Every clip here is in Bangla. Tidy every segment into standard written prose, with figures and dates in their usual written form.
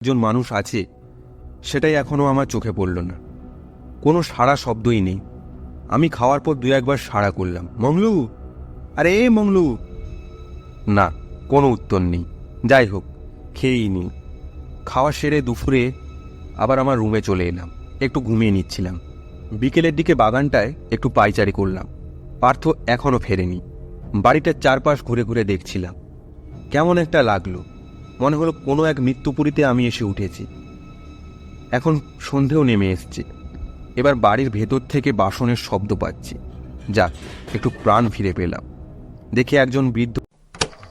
একজন মানুষ আছে সেটাই এখনও আমার চোখে পড়ল না। কোনো সাড়া শব্দই নেই। আমি খাওয়ার পর 2-1 বার সাড়া করলাম, মংলু, আরে মংলু। না, কোনো উত্তর নেই। যাই হোক, খেয়েই নিই। খাওয়া সেরে দুপুরে আবার আমার রুমে চলে এলাম। একটু ঘুমিয়ে নিচ্ছিলাম। বিকেলের দিকে বাগানটায় একটু পায়চারি করলাম। পার্থ এখনও ফেরেনি। বাড়িটার চারপাশ ঘুরে ঘুরে দেখছিলাম। কেমন একটা লাগলো, মনে হলো কোনো এক মৃত্যুপুরীতে আমি এসে উঠেছি। এখন সন্ধেও নেমে এসছে। এবার বাড়ির ভেতর থেকে বাসনের শব্দ পাচ্ছি। যাক, একটু প্রাণ ফিরে পেলাম। দেখে একজন বৃদ্ধ।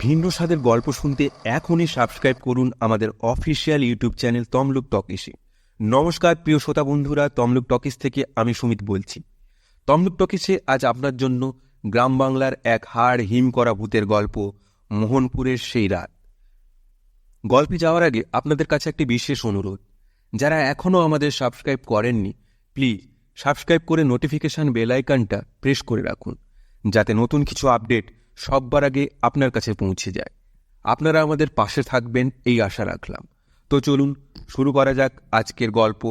ভিন্ন স্বাদের গল্প শুনতে এখনই সাবস্ক্রাইব করুন আমাদের অফিসিয়াল ইউটিউব চ্যানেল তমলুক টকিসে। নমস্কার প্রিয় শ্রোতা বন্ধুরা, তমলুক টকিস থেকে আমি সুমিত বলছি। তমলুক টকিসে আজ আপনার জন্য গ্রাম বাংলার এক হাড় হিম করা ভূতের গল্প, মোহনপুরের সেই রাত। গল্পে যাওয়ার আগে আপনাদের কাছে একটি বিশেষ অনুরোধ, যারা এখনও আমাদের সাবস্ক্রাইব করেননি, প্লিজ সাবস্ক্রাইব করে নোটিফিকেশান বেল আইকনটা প্রেস করে রাখুন, যাতে নতুন কিছু আপডেট সববার আগে আপনার কাছে পৌঁছে যায়। আপনারা আমাদের পাশে থাকবেন এই আশা রাখলাম। তো চলুন শুরু করা যাক আজকের গল্প,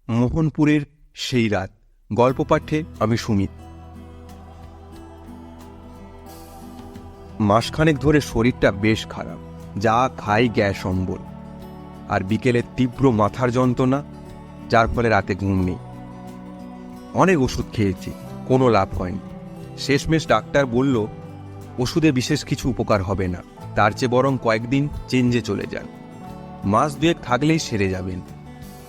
মোহনপুরের সেই রাত। গল্প পাঠে আমি সুমিত। মাসখানেক ধরে শরীরটা বেশ খারাপ, যা খাই গ্যাস অম্বল, আর বিকেলে তীব্র মাথার যন্ত্রণা, যার ফলে রাতে ঘুম নেই। অনেক ওষুধ খেয়েছি, কোনো লাভ হয়নি। শেষমেশ ডাক্তার বলল ওষুধে বিশেষ কিছু উপকার হবে না, তার চেয়ে বরং কয়েকদিন চেঞ্জে চলে যান। মাস 2 থাকলেই সেরে যাবেন।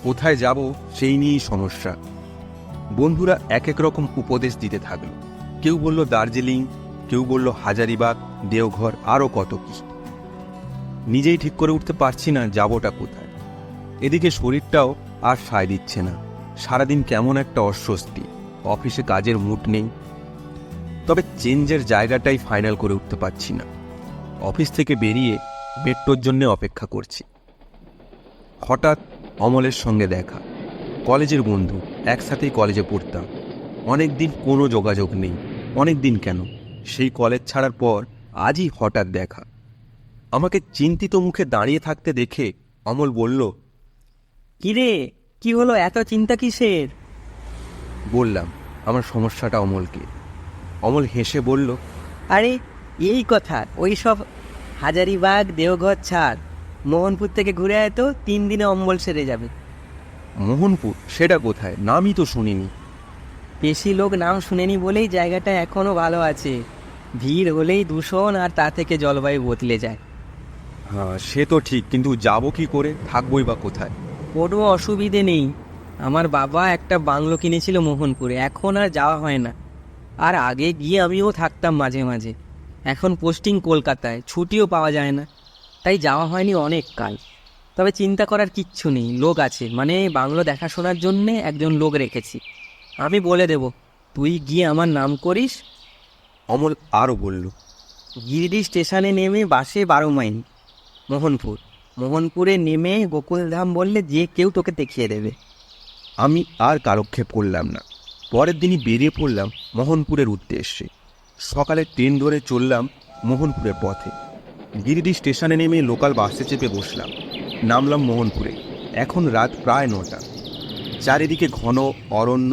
কোথায় যাব সেই নিয়েই সমস্যা। বন্ধুরা এক এক রকম উপদেশ দিতে থাকলো। কেউ বলল দার্জিলিং, কেউ বলল হাজারিবাগ, দেওঘর, আরও কত কি। নিজেই ঠিক করে উঠতে পারছি না যাবোটা কোথায়। এদিকে শরীরটাও আর সায় দিচ্ছে না। সারাদিন কেমন একটা অস্বস্তি, অফিসে কাজের মুড নেই। তবে চেঞ্জের জায়গাটাই ফাইনাল করে উঠতে পারছি না। অফিস থেকে বেরিয়ে মেট্রোর জন্য অপেক্ষা করছি। হঠাৎ অমলের সঙ্গে দেখা। কলেজের বন্ধু, একসাথেই কলেজে পড়তাম। অনেক দিন কোনো যোগাযোগ নেই। অনেক দিন কেন, সেই কলেজ ছাড়ার পর আজই হঠাৎ দেখা। আমাকে চিন্তিত মুখে দাঁড়িয়ে থাকতে দেখে অমল বলল, কিরে, কি হলো, এত চিন্তা কিসের? বললাম আমার সমস্যাটা অমলকে। অমল হেসে বলল, আরে এই কথা, ওই সব হাজারিবাগ দেওঘর ছাড়, মোহনপুর থেকে ঘুরে আয় তো, 3 দিনে অম্বল সেরে যাবে। মোহনপুর? সেটা কোথায়? নামই তো শুনিনি। বেশি লোক নাম শুনেনি বলেই জায়গাটা এখনো ভালো আছে। ভিড় হলেই দূষণ, আর তা থেকে জলবায়ু বদলে যায়। হ্যাঁ, সে তো ঠিক, কিন্তু যাবো কি করে, থাকবোই বা কোথায়? কোনো অসুবিধে নেই। আমার বাবা একটা বাংলো কিনেছিল মোহনপুরে, এখন আর যাওয়া হয় না। আর আগে গিয়ে আমিও থাকতাম মাঝে মাঝে। এখন পোস্টিং কলকাতায়, ছুটিও পাওয়া যায় না, তাই যাওয়া হয়নি অনেক কাল। তবে চিন্তা করার কিচ্ছু নেই, লোক আছে, মানে বাংলো দেখাশোনার জন্যে একজন লোক রেখেছি। আমি বলে দেব, তুই গিয়ে আমার নাম করিস। অমল আরও বলল, গিরিডি স্টেশনে নেমে বাসে 12 মাইল মোহনপুর। মোহনপুরে নেমে গোকুলধাম বললে যে কেউ তোকে দেখিয়ে দেবে। আমি আর কালক্ষেপ করলাম না। পরের দিনই বেরিয়ে পড়লাম মোহনপুরের উদ্দেশ্যে। সকালে ট্রেন ধরে চললাম মোহনপুরের পথে। গিরিডি স্টেশনে নেমে লোকাল বাসে চেপে বসলাম। নামলাম মোহনপুরে। এখন রাত প্রায় 9টা। চারিদিকে ঘন অরণ্য,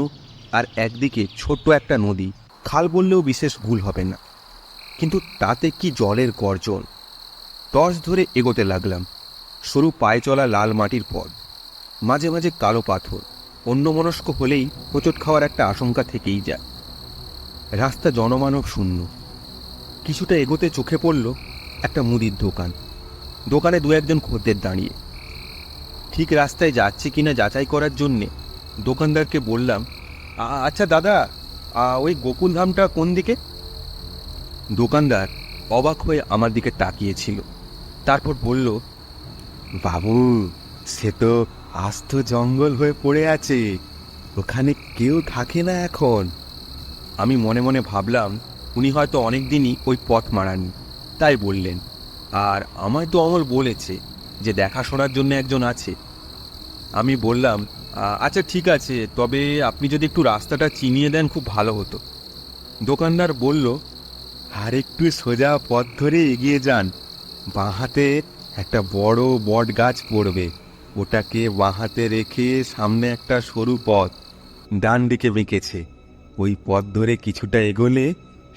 আর একদিকে ছোট্ট একটা নদী। খাল বললেও বিশেষ ভুল হবে না, কিন্তু তাতে কি জলের গর্জন। টর্চ ধরে এগোতে লাগলাম। সরু পায়ে চলা লাল মাটির পথ, মাঝে মাঝে কালো পাথর। অন্যমনস্ক হলেই হোঁচট খাওয়ার একটা আশঙ্কা থেকেই যায়। রাস্তা জনমানব শূন্য। কিছুটা এগোতে চোখে পড়ল একটা মুদির দোকান। দোকানে 2-1 জন খদ্দের দাঁড়িয়ে। ঠিক রাস্তায় যাচ্ছে কিনা যাচাই করার জন্যে দোকানদারকে বললাম, আচ্ছা দাদা, ওই গোকুলধামটা কোন দিকে? দোকানদার অবাক হয়ে আমার দিকে তাকিয়েছিল। তারপর বলল, বাবু, সে তো আস্ত জঙ্গল হয়ে পড়ে আছে, ওখানে কেউ থাকে না এখন। আমি মনে মনে ভাবলাম উনি হয়তো অনেক দিনই ওই পথ মারাননি, তাই বললেন। আর আমায় তো অমল বলেছে যে দেখাশোনার জন্য একজন আছে। আমি বললাম, আচ্ছা ঠিক আছে, তবে আপনি যদি একটু রাস্তাটা চিনিয়ে দেন খুব ভালো হতো। দোকানদার বলল, আর একটু সোজা পথ ধরে এগিয়ে যান, বাঁ হাতে একটা বড় বট গাছ পড়বে, ওটাকে বাঁ হাতে রেখে সামনে একটা সরু পথ ডান দিকে বেঁকেছে। ওই পথ ধরে কিছুটা এগোলে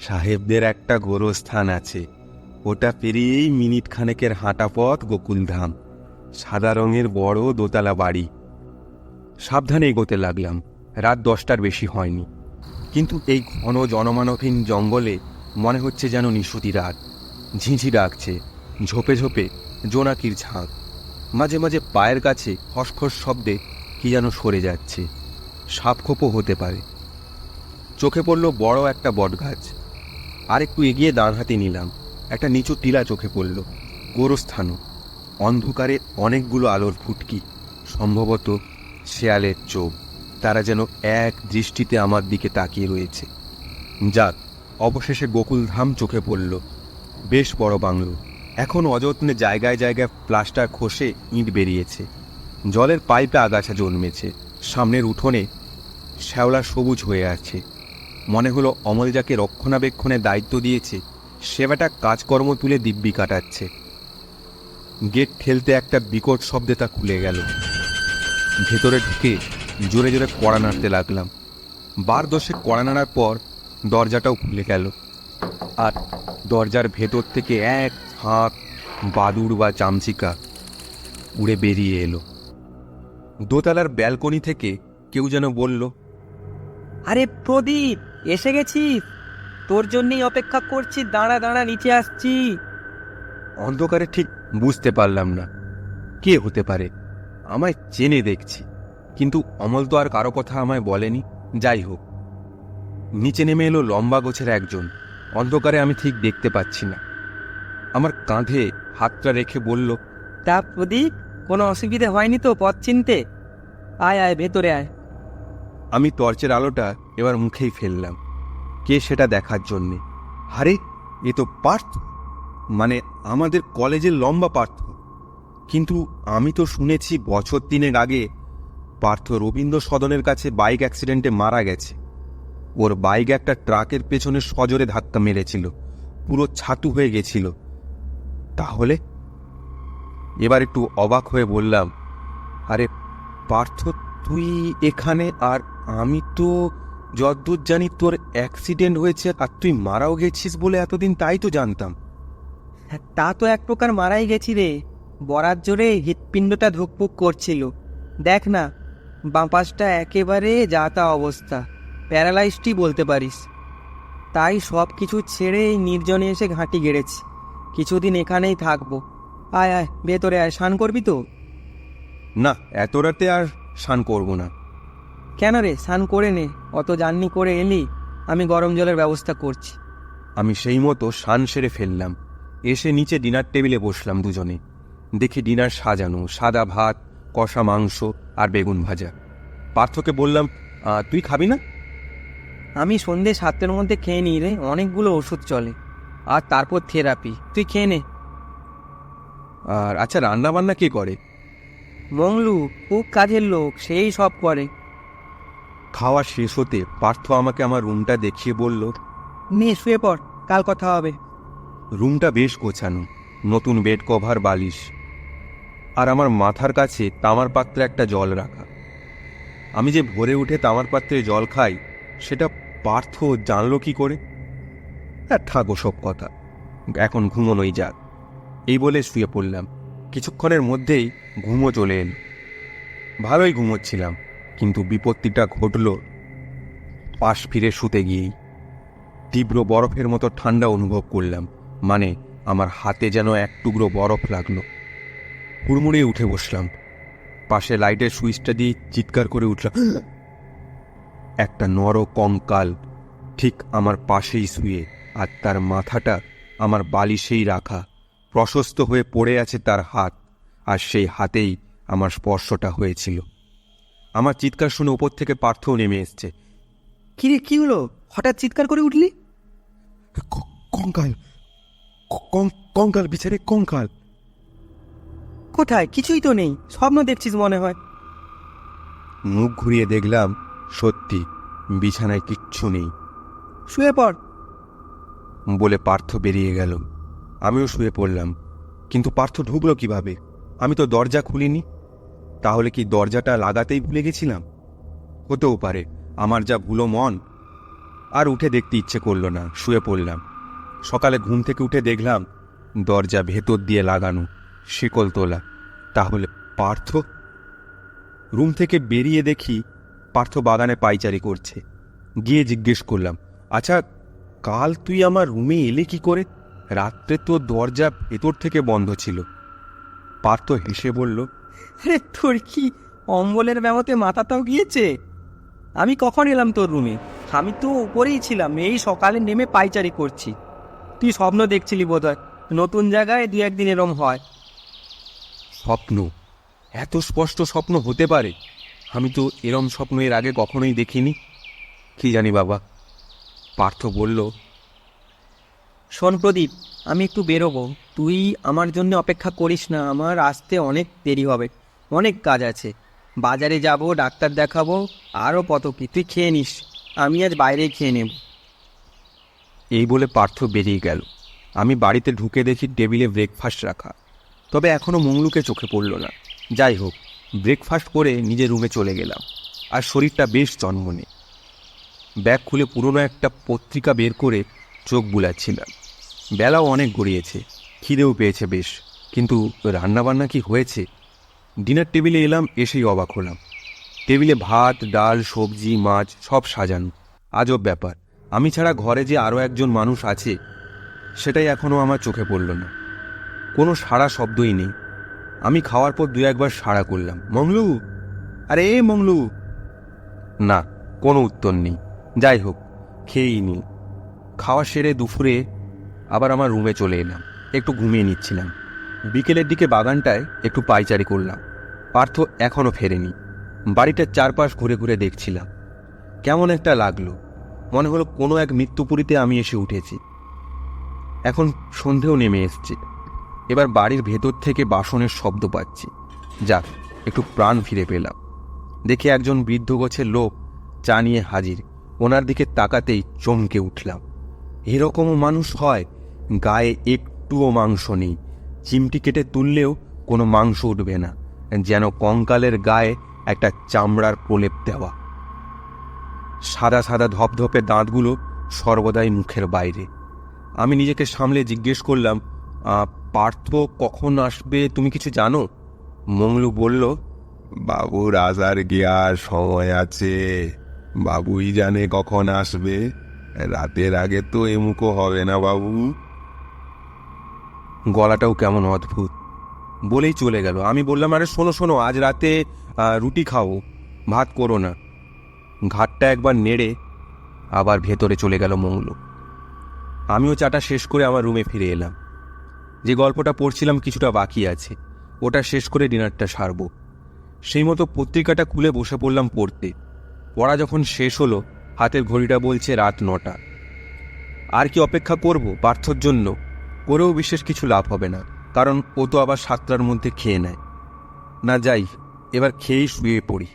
সাহেবদের একটা গোরস্থান আছে। ওটা পেরিয়েই মিনিট খানেকের হাঁটা পথ গোকুলধাম। সাদা রঙের বড় দোতলা বাড়ি। সাবধানে এগোতে লাগলাম। রাত 10টার বেশি হয়নি, কিন্তু এই ঘন জনমানবহীন জঙ্গলে মনে হচ্ছে যেন নিশুতি রাত। ঝিঁঝি ডাকছে, ঝোপে ঝোপে জোনাকির ঝাঁক। মাঝে মাঝে পায়ের কাছে খসখস শব্দে কি যেন সরে যাচ্ছে। সাপখোপও হতে পারে। চোখে পড়ল বড় একটা বটগাছ। আর একটু এগিয়ে ডান হাতে নিলাম। একটা নিচু টিলা চোখে পড়ল। গোরস্থানও। অন্ধকারে অনেকগুলো আলোর ফুটকি, সম্ভবত শেয়ালের চোখ। তারা যেন এক দৃষ্টিতে আমার দিকে তাকিয়ে রয়েছে। যাক, অবশেষে গোকুলধাম চোখে পড়ল। বেশ বড় বাংলো। এখন অযত্নে জায়গায় জায়গায় প্লাস্টার খসে ইঁট বেরিয়েছে। জলের পাইপে আগাছা জন্মেছে। সামনের উঠোনে শ্যাওলা সবুজ হয়ে আছে। মনে হলো অমল যাকে রক্ষণাবেক্ষণের দায়িত্ব দিয়েছে সেবাটা কাজকর্ম তুলে দিব্যি কাটাচ্ছে। গেট ঠেলতে একটা বিকট শব্দে তা খুলে গেল। ভেতরে ঢুকে জোরে জোরে কড়া নাড়তে লাগলাম। 12 কড়া নাড়ার পর দরজাটাও খুলে গেল। আর দরজার ভেতর থেকে এক হাঁক বাদুড় বা চামচিকা উড়ে বেরিয়ে এলো। দোতলার ব্যালকনি থেকে কেউ যেন বলল, আরে প্রদীপ, এসে গেছিস? তোর জন্যই অপেক্ষা করছি, দাঁড়া দাঁড়া, নিচে আসছি। অন্ধকারে ঠিক বুঝতে পারলাম না কে হতে পারে। আমায় চেনে দেখছি, কিন্তু অমল তো আর কারো কথা আমায় বলেনি। যাই হোক, নিচে নেমে এলো লম্বা গোছের একজন। অন্ধকারে আমি ঠিক দেখতে পাচ্ছি না। আমার কাঁধে হাতটা রেখে বলল, তা প্রদীপ, কোনো অসুবিধে হয়নি তো পথ চিনতে? আয় আয়, ভেতরে আয়। আমি টর্চের আলোটা এবার মুখেই ফেললাম, কে সেটা দেখার জন্যে। আরে, এ তো পার্থ, মানে আমাদের কলেজের লম্বা পার্থ। কিন্তু আমি তো শুনেছি বছর 3 আগে পার্থ রবীন্দ্র সদনের কাছে বাইক অ্যাক্সিডেন্টে মারা গেছে। ওর বাইক একটা ট্রাকের পেছনে সজোরে ধাক্কা মেরেছিল, পুরো ছাতু হয়ে গেছিল। তাহলে এবার একটু অবাক হয়ে বললাম, আরে পার্থ, তুই এখানে? আর আমি তো যদ্দূর জানি তোর অ্যাক্সিডেন্ট হয়েছে আর তুই মারাও গেছিস বলে এতদিন তাই তো জানতাম। হ্যাঁ, তা তো এক প্রকার মারাই গেছি রে। বরাত জোরে হৃৎপিণ্ডটা ধুকপুক করছিল। দেখ না, বাঁ পাশটা একেবারে যা তা অবস্থা, প্যারালাইজডই বলতে পারিস। তাই সব কিছু ছেড়ে এই নির্জনে এসে ঘাঁটি গেড়েছি। কিছুদিন এখানেই থাকবো। আয় আয়, ভেতরে আয়। স্নান করবি তো? না, এত রাতে আর স্নান করব না। কেন রে, স্নান করে নে। অত জার্নি করে এলি, আমি গরম জলের ব্যবস্থা করছি। আমি সেই মতো স্নান সেরে ফেললাম। এসে নিচে ডিনার টেবিলে বসলাম দুজনে। দেখি ডিনার সাজানো, সাদা ভাত, কষা মাংস আর বেগুন ভাজা। পার্থকে বললাম, তুই খাবি না? আমি সন্ধে 7টার মধ্যে খেয়ে নিই রে, অনেকগুলো ওষুধ চলে। আর তারপর থেরাপি। তুই খেয়ে নে। আর আচ্ছা, রান্না বান্না কে করে? মংলু খুব কাজের লোক, সেই সব করে। খাওয়া শেষ হতে পার্থ আমাকে আমার রুমটা দেখিয়ে বলল, নে শুয়ে পড়, কাল কথা হবে। রুমটা বেশ গোছানো, নতুন বেড কভার, বালিশ। আর আমার মাথার কাছে তামার পাত্রে একটা জল রাখা। আমি যে ভোরে উঠে তামার পাত্রে জল খাই সেটা পার্থ জানলো কি করে? থাকো সব কথা, এখন ঘুমোনোই যাক। এই বলে শুয়ে পড়লাম। কিছুক্ষণের মধ্যেই ঘুমো চলে এলো। ভালোই ঘুমোচ্ছিলাম, কিন্তু বিপত্তিটা ঘটল পাশ ফিরে শুতে গিয়েই। তীব্র বরফের মতো ঠান্ডা অনুভব করলাম, মানে আমার হাতে যেন এক টুকরো বরফ লাগলো। হুড়মুড়িয়ে উঠে বসলাম। পাশে লাইটের সুইচটা দিয়ে চিৎকার করে উঠলাম। একটা নর কঙ্কাল ঠিক আমার পাশেই শুয়ে, আর তার মাথাটা আমার বালিশেই রাখা। প্রশস্ত হয়ে পড়ে আছে তার হাত, আর সেই হাতেই আমার স্পর্শটা হয়েছিল। আমার চিৎকার শুনে উপর থেকে পার্থও নেমে এসছে। কিরে, কি হলো? হঠাৎ চিৎকার করে উঠলি? কঙ্কাল, কঙ্কাল, বিচারে কঙ্কাল। কোথায়? কিছুই তো নেই, স্বপ্ন দেখছিস মনে হয়। মুখ ঘুরিয়ে দেখলাম, সত্যি বিছানায় কিচ্ছু নেই। শুয়ে পড় বলে পার্থ বেরিয়ে গেল। আমিও শুয়ে পড়লাম, কিন্তু পার্থ ঢুকলো কিভাবে? আমি তো দরজা খুলিনি। তাহলে কি দরজাটা লাগাতেই ভুলে গেছিলাম? হতেও পারে, আমার যা ভুলো মন। আর উঠে দেখতে ইচ্ছে করলো না, শুয়ে পড়লাম। সকালে ঘুম থেকে উঠে দেখলাম দরজা ভেতর দিয়ে লাগানো, শিকল তোলা। তাহলে পার্থ? রুম থেকে বেরিয়ে দেখি পার্থ বাগানে পায়চারি করছে। গিয়ে জিজ্ঞেস করলাম, আচ্ছা কাল তুই আমার রুমে এলে কি করে? রাত্রে তো দরজা ভেতর থেকে বন্ধ ছিল। পার্থ হেসে বলল, আরে তোর কি অম্বলের ব্যামতে মাথাটাও গিয়েছে? আমি কখন এলাম তোর রুমে? আমি তো উপরেই ছিলাম, এই সকালে নেমে পায়চারি করছি। তুই স্বপ্ন দেখছিলি বোধহয়, নতুন জায়গায় 2-1 দিন এরম হয়। স্বপ্ন? এত স্পষ্ট স্বপ্ন হতে পারে? আমি তো এরম স্বপ্ন এর আগে কখনোই দেখিনি। কি জানি বাবা। পার্থ বলল, শোন প্রদীপ, আমি একটু বেরোবো, তুই আমার জন্য অপেক্ষা করিস না, আমার আসতে অনেক দেরি হবে, অনেক কাজ আছে। বাজারে যাব, ডাক্তার দেখাবো, আরও কত কি। তুই খেয়ে নিস, আমি আজ বাইরেই খেয়ে নেব। এই বলে পার্থ বেরিয়ে গেল। আমি বাড়িতে ঢুকে দেখি টেবিলে ব্রেকফাস্ট রাখা, তবে এখনও মংলুকে চোখে পড়ল না। যাই হোক, ব্রেকফাস্ট করে নিজের রুমে চলে গেলাম। আর শরীরটা বেশ চনমনে। ব্যাগ খুলে পুরনো একটা পত্রিকা বের করে চোখ বুলাচ্ছিলাম। বেলাও অনেক গড়িয়েছে, খিদেও পেয়েছে বেশ, কিন্তু রান্নাবান্না কি হয়েছে? ডিনার টেবিলে এলাম, এসেই অবাক হলাম। টেবিলে ভাত, ডাল, সবজি, মাছ সব সাজানো। আজব ব্যাপার, আমি ছাড়া ঘরে যে আরও একজন মানুষ আছে সেটাই এখনও আমার চোখে পড়ল না। কোনো সাড়া শব্দই নেই। আমি খাওয়ার পর 2-1 বার সাড়া করলাম, মংলু, আরে এ মংলু। না, কোনো উত্তর নেই। যাই হোক, খেয়েই নি। খাওয়া সেরে দুপুরে আবার আমার রুমে চলে এলাম, একটু ঘুমিয়ে নিচ্ছিলাম। বিকেলের দিকে বাগানটায় একটু পায়চারি করলাম। পার্থ এখনও ফেরেনি। বাড়িটার চারপাশ ঘুরে ঘুরে দেখছিলাম। কেমন একটা লাগলো, মনে হলো কোনো এক মৃত্যুপুরীতে আমি এসে উঠেছি। এখন সন্ধেও নেমে এসছে। এবার বাড়ির ভেতর থেকে বাসনের শব্দ পাচ্ছি। যাক, একটু প্রাণ ফিরে পেলাম। দেখে একজন বৃদ্ধ গোছের লোক চা নিয়ে হাজির। ওনার দিকে তাকাতেই চমকে উঠলাম। এরকমও মানুষ হয়? গায়ে একটুও মাংস নেই, চিমটি কেটে তুললেও কোনো মাংস উঠবে না, যেন কঙ্কালের গায়ে একটা চামড়ার প্রলেপ দেওয়া। সাদা সাদা ধপধপে দাঁতগুলো সর্বদাই মুখের বাইরে। আমি নিজেকে সামলে জিজ্ঞেস করলাম, পার্থ কখন আসবে তুমি কিছু জানো? মংলু বলল, বাবুর আসার কি আর সময় আছে? বাবুই জানে কখন আসবে। রাতের আগে তো এমুকো হবে না বাবু। গলাটাও কেমন অদ্ভুত। বলেই চলে গেল। আমি বললাম, আরে শোনো শোনো, আজ রাতে রুটি খাও, ভাত করো না। ঘাটটা একবার নেড়ে আবার ভেতরে চলে গেল মংলু। আমিও চাটা শেষ করে আমার রুমে ফিরে এলাম। যে গল্পটা পড়ছিলাম কিছুটা বাকি আছে, ওটা শেষ করে ডিনারটা সারব। সেই মতো পত্রিকাটা খুলে বসে পড়লাম পড়তে। পড়া যখন শেষ হলো, হাতের ঘড়িটা বলছে রাত 9টা। আর কি অপেক্ষা করব পার্থর জন্য? করেও বিশেষ কিছু লাভ হবে না, কারণ ও তো আবার 7টার মধ্যে খেয়ে নেয়। না, যাই, এবার খেয়েই শুয়ে পড়ি।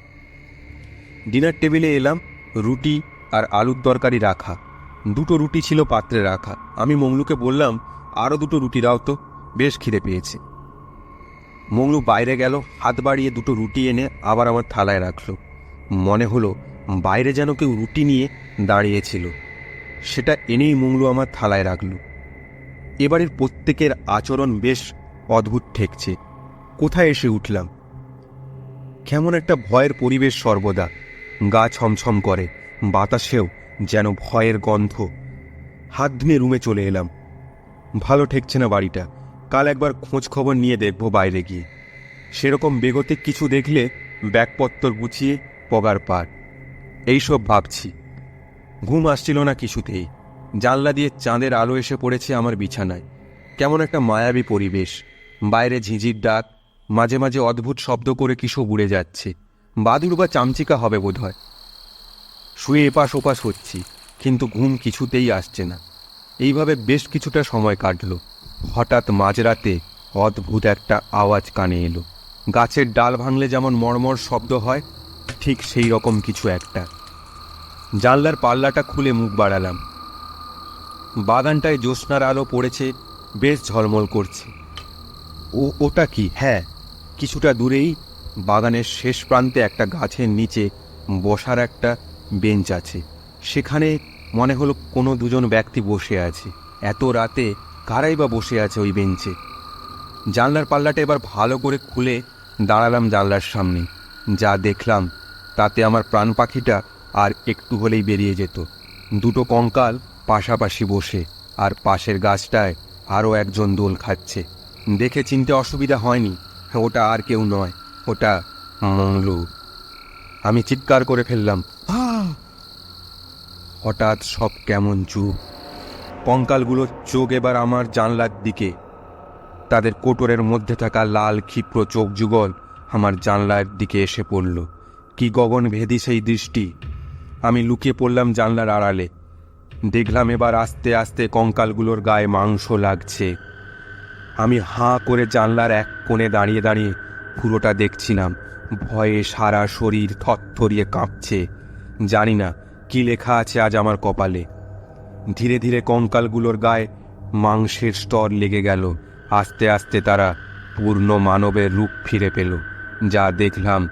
ডিনার টেবিলে এলাম। রুটি আর আলুর তরকারি রাখা, 2টো রুটি ছিল পাত্রে রাখা। আমি মংলুকে বললাম, আরও 2টো রুটি দাও তো, বেশ খিদে পেয়েছে। মংলু বাইরে গেল, হাত বাড়িয়ে 2টো রুটি এনে আবার আমার থালায় রাখলো। মনে হলো বাইরে যেন কেউ রুটি নিয়ে দাঁড়িয়েছিল। সেটা এনেই মংলু আমার থালায় রাখল। এবারের প্রত্যেকের আচরণ বেশ অদ্ভুত ঠেকছে। কোথায় এসে উঠলাম? কেমন একটা ভয়ের পরিবেশ সর্বদা। গা ছমছম করে, বাতাসেও যেন ভয়ের গন্ধ। হাত ধুয়ে রুমে চলে এলাম। ভালো ঠেকছে না বাড়িটা। কাল একবার খোঁজ খবর নিয়ে দেখব বাইরে গিয়ে। সেরকম বেগতিক কিছু দেখলে ব্যাগপত্তর গুছিয়ে পগার পার, এইসব ভাবছি। ঘুম আসছিল না কিছুতেই। জানলা দিয়ে চাঁদের আলো এসে পড়েছে আমার বিছানায়। কেমন একটা মায়াবী পরিবেশ। বাইরে ঝিঁঝির ডাক, মাঝে মাঝে অদ্ভুত শব্দ করে কিসব উড়ে যাচ্ছে। বাদুড় বা চামচিকা হবে বোধহয়। শুয়ে এপাশ ওপাশ হচ্ছি, কিন্তু ঘুম কিছুতেই আসছে না। এইভাবে বেশ কিছুটা সময় কাটল। হঠাৎ মাঝরাতে অদ্ভুত একটা আওয়াজ কানে এলো। গাছের ডাল ভাঙলে যেমন মড়মড় শব্দ হয়, ঠিক সেই রকম কিছু একটা। জানলার পাল্লাটা খুলে মুখ বাড়ালাম। বাগানটায় জ্যোৎস্নার আলো পড়েছে, বেশ ঝলমল করছে। ওটা কি? হ্যাঁ, কিছুটা দূরেই বাগানের শেষ প্রান্তে একটা গাছের নিচে বসার একটা বেঞ্চ আছে। সেখানে মনে হলো কোনো দুজন ব্যক্তি বসে আছে। এত রাতে কারাই বা বসে আছে ওই বেঞ্চে? জানলার পাল্লাটা এবার ভালো করে খুলে দাঁড়ালাম জানলার সামনে। যা দেখলাম তাতে আমার প্রাণ পাখিটা আর একটু হলেই বেরিয়ে যেত। দুটো কঙ্কাল পাশাপাশি বসে, আর পাশের গাছটায় আরও একজন দোল খাচ্ছে। দেখে চিনতে অসুবিধা হয়নি, ওটা আর কেউ নয়, ওটা মংলু। আমি চিৎকার করে ফেললাম, আহ! হঠাৎ সব কেমন চুপ। কঙ্কালগুলোর চোখ এবার আমার জানলার দিকে। তাদের কোটরের মধ্যে থাকা লাল ক্ষিপ্র চোখ যুগল আমার জানলার দিকে এসে পড়ল। কি গগনভেদী সেই দৃষ্টি! আমি লুকিয়ে পড়লাম জানলার আড়ালে। দেখলাম এবার আস্তে আস্তে কঙ্কালগুলোর গায়ে মাংস লাগছে। আমি হাঁ করে জানলার এক কোণে দাঁড়িয়ে দাঁড়িয়ে পুরোটা দেখছিলাম। ভয়ে সারা শরীর থরথরিয়ে কাঁপছে। জানি না কি লেখা আছে আজ আমার কপালে। ধীরে ধীরে কঙ্কালগুলোর গায়ে মাংসের স্তর লেগে গেল। আস্তে আস্তে তারা পূর্ণ মানবের রূপ ফিরে পেল। যা দেখলাম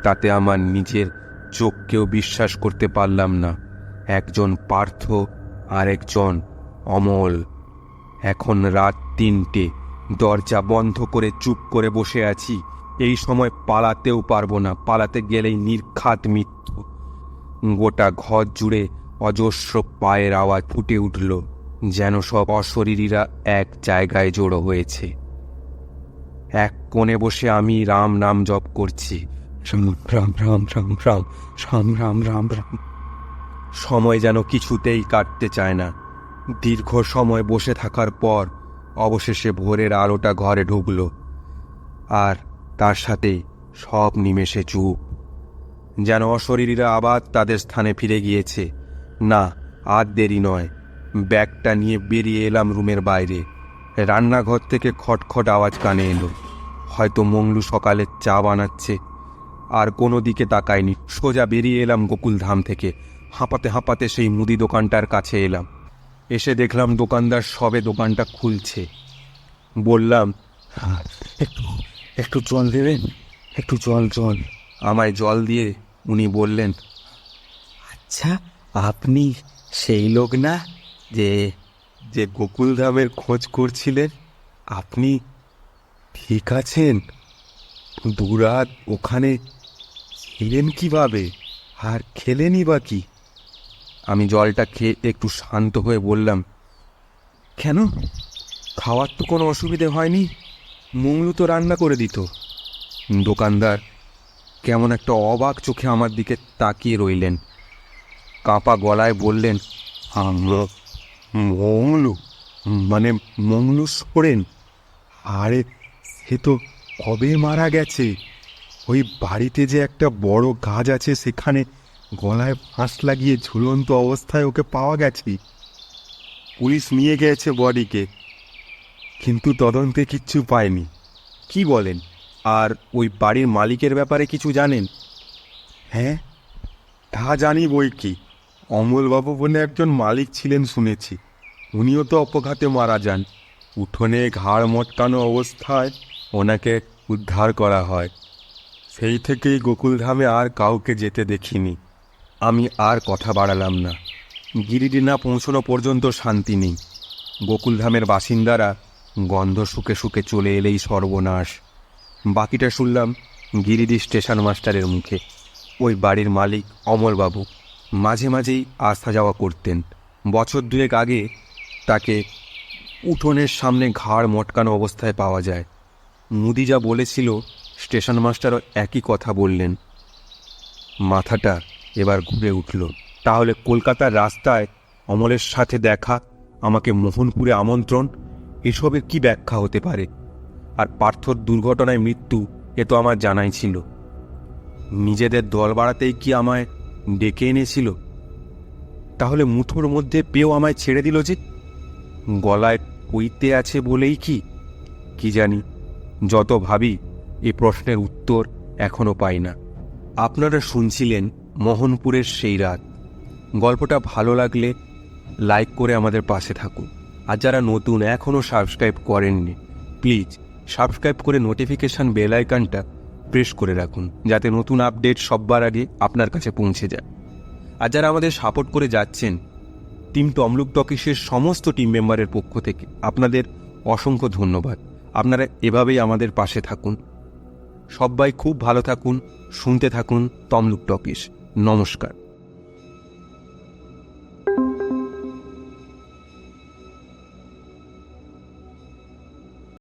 তাতে আমার নিজের চোখকেও বিশ্বাস করতে পারলাম না। একজন পার্থ আর একজন অমল। এখন রাত ৩টে, দরজা বন্ধ করে চুপ করে বসে আছি। এই সময় পালাতেও পারবো না, পালাতে গেলেই নির্ঘাত মৃত্যু। গোটা ঘর জুড়ে অজস্র পায়ের আওয়াজ ফুটে উঠল, যেন সব অশরীরীরা এক জায়গায় জড়ো হয়েছে। এক কোণে বসে আমি রাম নাম জপ করছি, রাম রাম রাম রাম রাম রাম রাম রাম রাম। সময় যেন কিছুতেই কাটতে চায় না। দীর্ঘ সময় বসে থাকার পর অবশেষে ভোরের আলোটা ঘরে ঢুকল, আর তার সাথে সব নিমেষে চুপ, যেন অশরীরীরা আবার তাদের স্থানে ফিরে গিয়েছে। না, আর দেরি নয়। ব্যাগটা নিয়ে বেরিয়ে এলাম রুমের বাইরে। রান্নাঘর থেকে খটখট আওয়াজ কানে এলো। হয়তো মংলু সকালে চা বানাচ্ছে। আর কোনো দিকে তাকায়নি, সোজা বেরিয়ে এলাম গোকুলধাম থেকে। হাঁপাতে হাঁপাতে সেই মুদি দোকানটার কাছে এলাম। এসে দেখলাম দোকানদার সবে দোকানটা খুলছে। বললাম, একটু একটু জল দেবেন, একটু জল জল। আমায় জল দিয়ে উনি বললেন, আচ্ছা, আপনি সেই লোক না যে যে গোকুলধামের খোঁজ করছিলেন? আপনি ঠিক আছেন? দুরাত ওখানে ছিলেন কিভাবে, আর খেলেনই বা কি? আমি জলটা খেয়ে একটু শান্ত হয়ে বললাম, কেন, খাওয়ার তো কোনো অসুবিধে হয়নি, মংলু তো রান্না করে দিত। দোকানদার কেমন একটা অবাক চোখে আমার দিকে তাকিয়ে রইলেন। কাঁপা গলায় বললেন, আমরা মংলু, মানে মংলু সোরেন? আরে সে তো কবে মারা গেছে। ওই বাড়িতে যে একটা বড় গাছ আছে, সেখানে গলায় ফাঁস লাগিয়ে ঝুলন্ত অবস্থায় ওকে পাওয়া গেছে। পুলিশ নিয়ে গেছে বডিকে, কিন্তু তদন্তে কিচ্ছু পায়নি। কি বলেন? আর ওই বাড়ির মালিকের ব্যাপারে কিছু জানেন? হ্যাঁ, তা জানি বই কি। অমলবাবু বলে একজন মালিক ছিলেন শুনেছি। উনিও তো অপঘাতে মারা যান। উঠোনে ঘাড় মটকানো অবস্থায় ওনাকে উদ্ধার করা হয়। সেই থেকেই গোকুলধামে আর কাউকে যেতে দেখিনি। আমি আর কথা বাড়ালাম না। গিরিডি না পৌঁছানো পর্যন্ত শান্তি নেই। গোকুলধামের বাসিন্দারা গন্ধ শুকে শুকে চলে এলেই সর্বনাশ। বাকিটা শুনলাম গিরিডি স্টেশন মাস্টারের মুখে। ওই বাড়ির মালিক অমলবাবু মাঝে মাঝেই আসা যাওয়া করতেন। বছর দুয়েক আগে তাকে উঠোনের সামনে ঘাড় মটকানো অবস্থায় পাওয়া যায়। মুদি যা বলেছিল, স্টেশন মাস্টারও একই কথা বললেন। মাথাটা এবার ঘুরে উঠল। তাহলে কলকাতার রাস্তায় অমলের সাথে দেখা, আমাকে মোহনপুরে আমন্ত্রণ, এসবের কি ব্যাখ্যা হতে পারে? আর পার্থর দুর্ঘটনায় মৃত্যু, এ তো আমার জানাই ছিল। নিজেদের দল বাড়াতেই কি আমায় ডেকে এনেছিল? তাহলে মুঠোর মধ্যে পেয়েও আমায় ছেড়ে দিল যে? গলায় পইতে আছে বলেই কি জানি। যত ভাবি এ প্রশ্নের উত্তর এখনো পাই না। আপনারা শুনছিলেন মোহনপুরের সেই রাত। গল্পটা ভালো লাগলে লাইক করে আমাদের পাশে থাকুন। আর যারা নতুন এখনও সাবস্ক্রাইব করেননি, প্লিজ সাবস্ক্রাইব করে নোটিফিকেশান বেল আইকনটা প্রেস করে রাখুন, যাতে নতুন আপডেট সববার আগে আপনার কাছে পৌঁছে যায়। আর যারা আমাদের সাপোর্ট করে যাচ্ছেন, টিম তমলুক টকিসের সমস্ত টিম মেম্বারের পক্ষ থেকে আপনাদের অসংখ্য ধন্যবাদ। আপনারা এভাবেই আমাদের পাশে থাকুন। সবাই খুব ভালো থাকুন, শুনতে থাকুন তমলুক টকিস। নমস্কার।